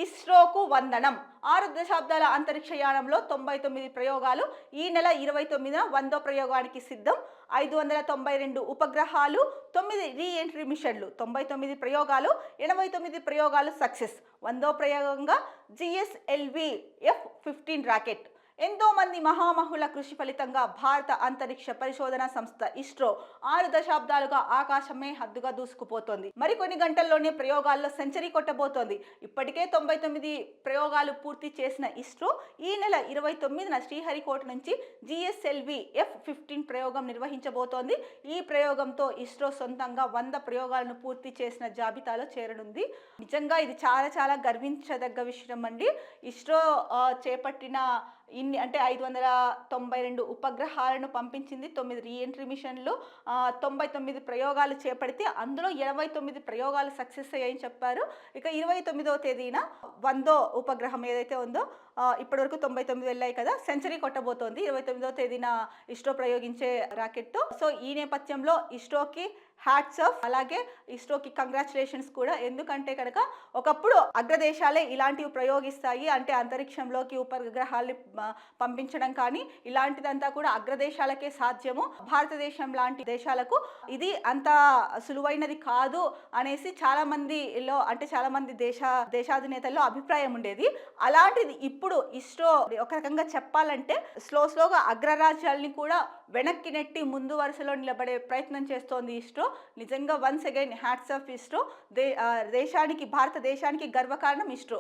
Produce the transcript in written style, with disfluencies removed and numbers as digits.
ఇస్రోకు వందనం. 6 దశాబ్దాల అంతరిక్ష యానంలో 99 ప్రయోగాలు. ఈ నెల 29న 100వ ప్రయోగానికి సిద్ధం. 592 ఉపగ్రహాలు, 9 రీ ఎంట్రీ మిషన్లు. 99 ప్రయోగాలు, 89 ప్రయోగాలు సక్సెస్. 100వ ప్రయోగంగా జిఎస్ఎల్వి F-15 రాకెట్. ఎంతో మంది మహామహుల కృషి ఫలితంగా భారత అంతరిక్ష పరిశోధన సంస్థ ఇస్రో 6 దశాబ్దాలుగా ఆకాశమే హద్దుగా దూసుకుపోతోంది. మరికొన్ని గంటల్లోనే ప్రయోగాల్లో సెంచరీ కొట్టబోతోంది. ఇప్పటికే 99 ప్రయోగాలు పూర్తి చేసిన ఇస్రో ఈ నెల 29న శ్రీహరికోట నుంచి జిఎస్ఎల్వి F-15 ప్రయోగం నిర్వహించబోతోంది. ఈ ప్రయోగంతో ఇస్రో సొంతంగా 100 ప్రయోగాలను పూర్తి చేసిన జాబితాలో చేరనుంది. నిజంగా ఇది చాలా చాలా గర్వించదగ్గ విషయం అండి. ఇస్రో చేపట్టిన ఇన్ని అంటే 592 ఉపగ్రహాలను పంపించింది, 9 రీ ఎంట్రీ మిషన్లు, 99 ప్రయోగాలు చేపడితే అందులో 89 ప్రయోగాలు సక్సెస్ అయ్యాయని చెప్పారు. ఇక 29వ తేదీన 100వ ఉపగ్రహం ఏదైతే ఉందో ఇప్పటివరకు 99 వెళ్ళాయి కదా, సెంచరీ కొట్టబోతోంది 29వ తేదీన ఇస్రో ప్రయోగించే రాకెట్తో. సో ఈ నేపథ్యంలో ఇస్రోకి హ్యాట్స్ ఆఫ్, అలాగే ఇస్రోకి కంగ్రాచులేషన్స్ కూడా. ఎందుకంటే కనుక ఒకప్పుడు అగ్రదేశాలే ఇలాంటివి ప్రయోగిస్తాయి, అంటే అంతరిక్షంలోకి ఉపగ్రహాల్ని పంపించడం కానీ ఇలాంటిదంతా కూడా అగ్రదేశాలకే సాధ్యము, భారతదేశం లాంటి దేశాలకు ఇది అంత సులువైనది కాదు అనేసి చాలా మంది దేశాధినేతల్లో అభిప్రాయం ఉండేది. అలాంటిది ఇప్పుడు ఇస్రో ఒక రకంగా చెప్పాలంటే స్లోగా అగ్రరాజ్యాల్ని కూడా వెనక్కి నెట్టి ముందు వరుసలో నిలబడే ప్రయత్నం చేస్తోంది ఇస్రో. నిజంగా once again hats off ISRO. భారతదేశానికి గర్వకారణం ఇస్రో.